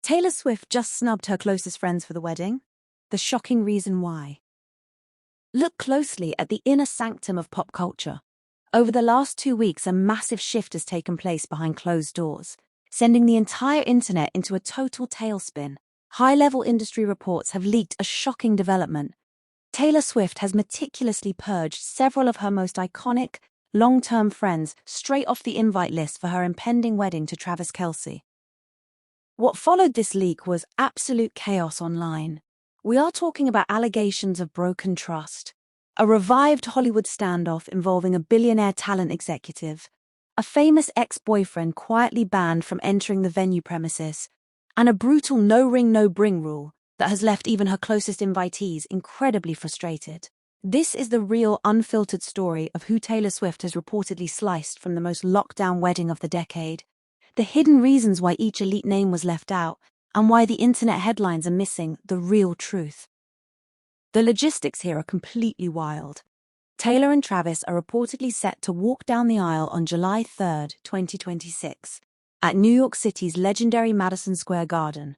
Taylor Swift just snubbed her closest friends for the wedding. The shocking reason why. Look closely at the inner sanctum of pop culture. Over the last 2 weeks, a massive shift has taken place behind closed doors, sending the entire internet into a total tailspin. High-level industry reports have leaked a shocking development. Taylor Swift has meticulously purged several of her most iconic, long-term friends straight off the invite list for her impending wedding to Travis Kelce. What followed this leak was absolute chaos online. We are talking about allegations of broken trust, a revived Hollywood standoff involving a billionaire talent executive, a famous ex-boyfriend quietly banned from entering the venue premises, and a brutal no-ring, no-bring rule that has left even her closest invitees incredibly frustrated. This is the real, unfiltered story of who Taylor Swift has reportedly sliced from the most locked-down wedding of the decade, the hidden reasons why each elite name was left out, and why the internet headlines are missing the real truth. The logistics here are completely wild. Taylor and Travis are reportedly set to walk down the aisle on July 3, 2026, at New York City's legendary Madison Square Garden.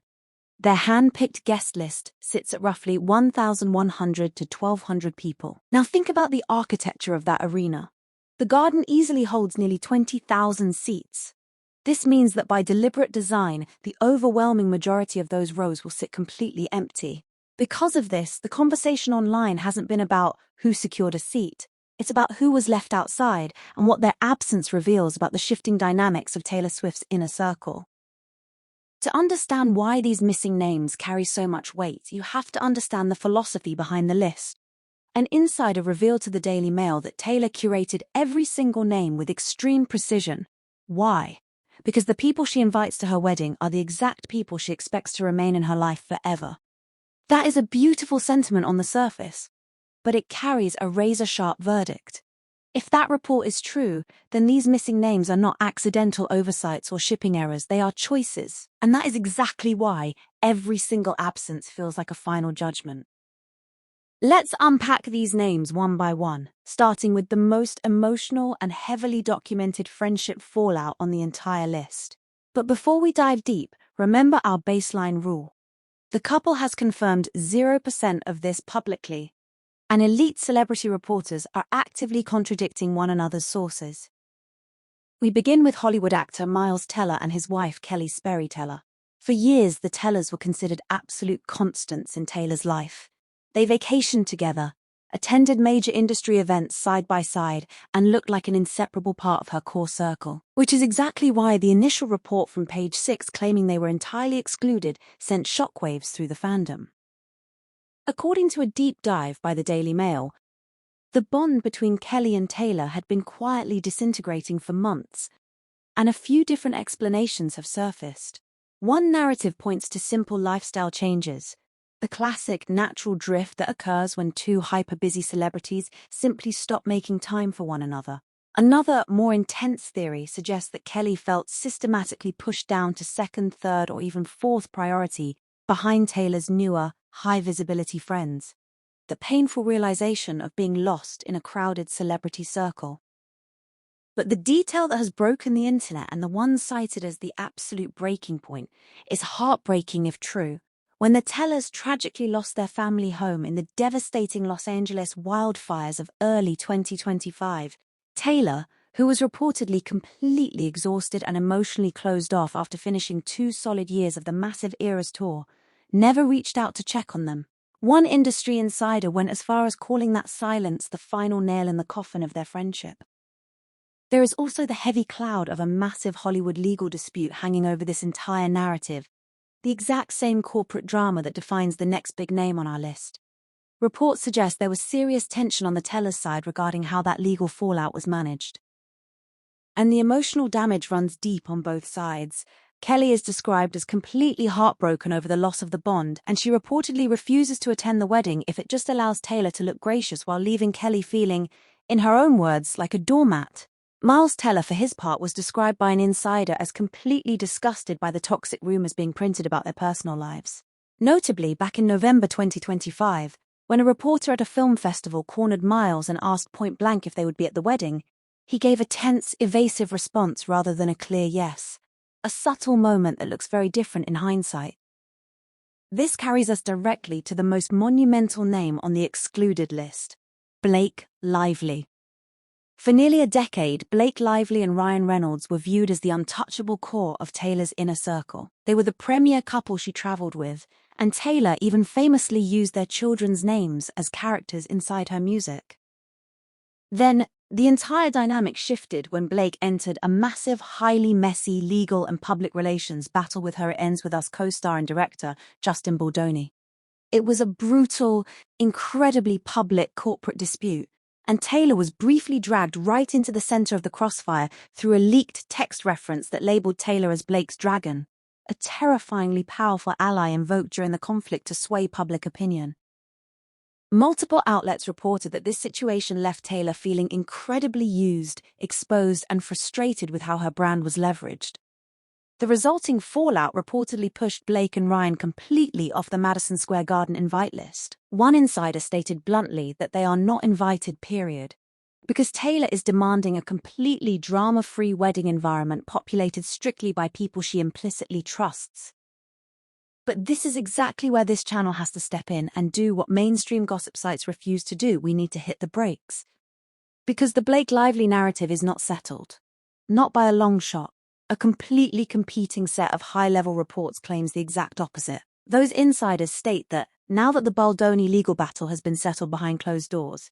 Their hand-picked guest list sits at roughly 1,100 to 1,200 people. Now think about the architecture of that arena. The garden easily holds nearly 20,000 seats. This means that by deliberate design, the overwhelming majority of those rows will sit completely empty. Because of this, the conversation online hasn't been about who secured a seat. It's about who was left outside and what their absence reveals about the shifting dynamics of Taylor Swift's inner circle. To understand why these missing names carry so much weight, you have to understand the philosophy behind the list. An insider revealed to the Daily Mail that Taylor curated every single name with extreme precision. Why? Because the people she invites to her wedding are the exact people she expects to remain in her life forever. That is a beautiful sentiment on the surface, but it carries a razor-sharp verdict. If that report is true, then these missing names are not accidental oversights or shipping errors, they are choices. And that is exactly why every single absence feels like a final judgment. Let's unpack these names one by one, starting with the most emotional and heavily documented friendship fallout on the entire list. But before we dive deep, remember our baseline rule. The couple has confirmed 0% of this publicly, and elite celebrity reporters are actively contradicting one another's sources. We begin with Hollywood actor Miles Teller and his wife Kelly Sperry Teller. For years, the Tellers were considered absolute constants in Taylor's life. They vacationed together, attended major industry events side by side, and looked like an inseparable part of her core circle. Which is exactly why the initial report from Page 6 claiming they were entirely excluded sent shockwaves through the fandom. According to a deep dive by the Daily Mail, the bond between Kelly and Taylor had been quietly disintegrating for months, and a few different explanations have surfaced. One narrative points to simple lifestyle changes, the classic natural drift that occurs when two hyper-busy celebrities simply stop making time for one another. Another, more intense theory suggests that Kelly felt systematically pushed down to second, third, or even fourth priority behind Taylor's newer, high-visibility friends. The painful realization of being lost in a crowded celebrity circle. But the detail that has broken the internet, and the one cited as the absolute breaking point, is heartbreaking if true. When the Tellers tragically lost their family home in the devastating Los Angeles wildfires of early 2025, Taylor, who was reportedly completely exhausted and emotionally closed off after finishing 2 solid years of the massive Eras tour, never reached out to check on them. One industry insider went as far as calling that silence the final nail in the coffin of their friendship. There is also the heavy cloud of a massive Hollywood legal dispute hanging over this entire narrative, the exact same corporate drama that defines the next big name on our list. Reports suggest there was serious tension on the Tellers' side regarding how that legal fallout was managed. And the emotional damage runs deep on both sides. Kelly is described as completely heartbroken over the loss of the bond, and she reportedly refuses to attend the wedding if it just allows Taylor to look gracious while leaving Kelly feeling, in her own words, like a doormat. Miles Teller, for his part, was described by an insider as completely disgusted by the toxic rumors being printed about their personal lives. Notably, back in November 2025, when a reporter at a film festival cornered Miles and asked point blank if they would be at the wedding, he gave a tense, evasive response rather than a clear yes. A subtle moment that looks very different in hindsight. This carries us directly to the most monumental name on the excluded list: Blake Lively. For nearly a decade, Blake Lively and Ryan Reynolds were viewed as the untouchable core of Taylor's inner circle. They were the premier couple she traveled with, and Taylor even famously used their children's names as characters inside her music. Then, the entire dynamic shifted when Blake entered a massive, highly messy legal and public relations battle with her It Ends With Us co-star and director, Justin Baldoni. It was a brutal, incredibly public corporate dispute, and Taylor was briefly dragged right into the center of the crossfire through a leaked text reference that labeled Taylor as Blake's dragon, a terrifyingly powerful ally invoked during the conflict to sway public opinion. Multiple outlets reported that this situation left Taylor feeling incredibly used, exposed, and frustrated with how her brand was leveraged. The resulting fallout reportedly pushed Blake and Ryan completely off the Madison Square Garden invite list. One insider stated bluntly that they are not invited, period, because Taylor is demanding a completely drama-free wedding environment populated strictly by people she implicitly trusts. But this is exactly where this channel has to step in and do what mainstream gossip sites refuse to do. We need to hit the brakes. Because the Blake Lively narrative is not settled. Not by a long shot. A completely competing set of high-level reports claims the exact opposite. Those insiders state that, now that the Baldoni legal battle has been settled behind closed doors,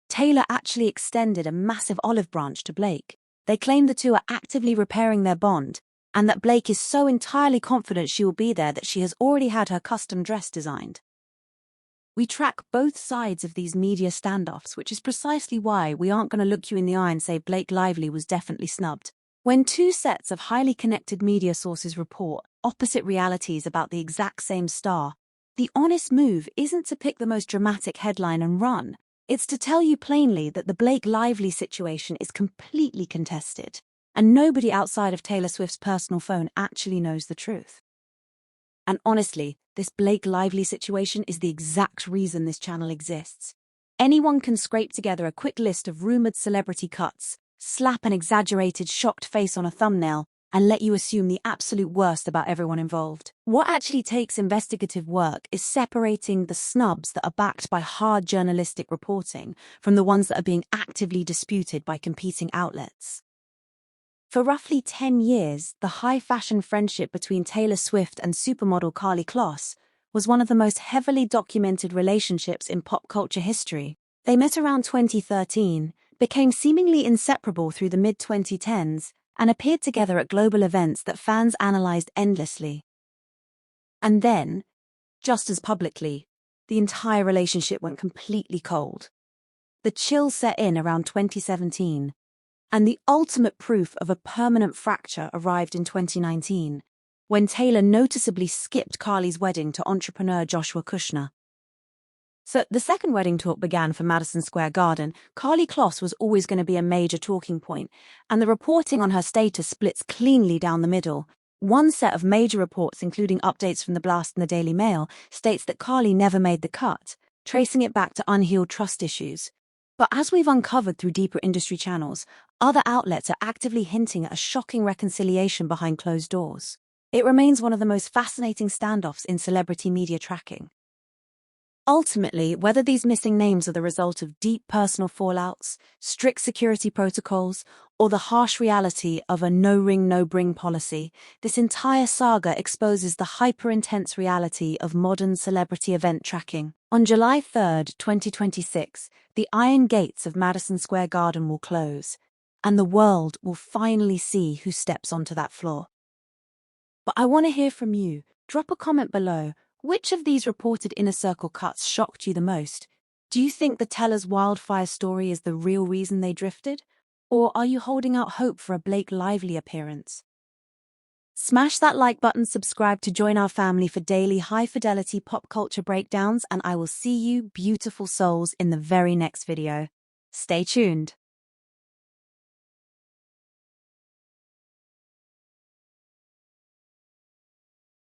Taylor actually extended a massive olive branch to Blake. They claim the two are actively repairing their bond, and that Blake is so entirely confident she will be there that she has already had her custom dress designed. We track both sides of these media standoffs, which is precisely why we aren't going to look you in the eye and say Blake Lively was definitely snubbed. When two sets of highly connected media sources report opposite realities about the exact same star, the honest move isn't to pick the most dramatic headline and run. It's to tell you plainly that the Blake Lively situation is completely contested, and nobody outside of Taylor Swift's personal phone actually knows the truth. And honestly, this Blake Lively situation is the exact reason this channel exists. Anyone can scrape together a quick list of rumored celebrity cuts, slap an exaggerated, shocked face on a thumbnail, and let you assume the absolute worst about everyone involved. What actually takes investigative work is separating the snubs that are backed by hard journalistic reporting from the ones that are being actively disputed by competing outlets. For roughly 10 years, the high-fashion friendship between Taylor Swift and supermodel Karlie Kloss was one of the most heavily documented relationships in pop culture history. They met around 2013, became seemingly inseparable through the mid-2010s, and appeared together at global events that fans analyzed endlessly. And then, just as publicly, the entire relationship went completely cold. The chill set in around 2017, and the ultimate proof of a permanent fracture arrived in 2019, when Taylor noticeably skipped Karlie's wedding to entrepreneur Joshua Kushner. So the second wedding talk began for Madison Square Garden. Karlie Kloss was always going to be a major talking point, and the reporting on her status splits cleanly down the middle. One set of major reports, including updates from The Blast and the Daily Mail, states that Karlie never made the cut, tracing it back to unhealed trust issues. But as we've uncovered through deeper industry channels, other outlets are actively hinting at a shocking reconciliation behind closed doors. It remains one of the most fascinating standoffs in celebrity media tracking. Ultimately, whether these missing names are the result of deep personal fallouts, strict security protocols, or the harsh reality of a no-ring, no-bring policy, this entire saga exposes the hyper-intense reality of modern celebrity event tracking. On July 3rd, 2026, the iron gates of Madison Square Garden will close, and the world will finally see who steps onto that floor. But I want to hear from you. Drop a comment below. Which of these reported inner circle cuts shocked you the most? Do you think the teller's wildfire story is the real reason they drifted? Or are you holding out hope for a Blake Lively appearance? Smash that like button, subscribe to join our family for daily high-fidelity pop culture breakdowns, and I will see you, beautiful souls, in the very next video. Stay tuned.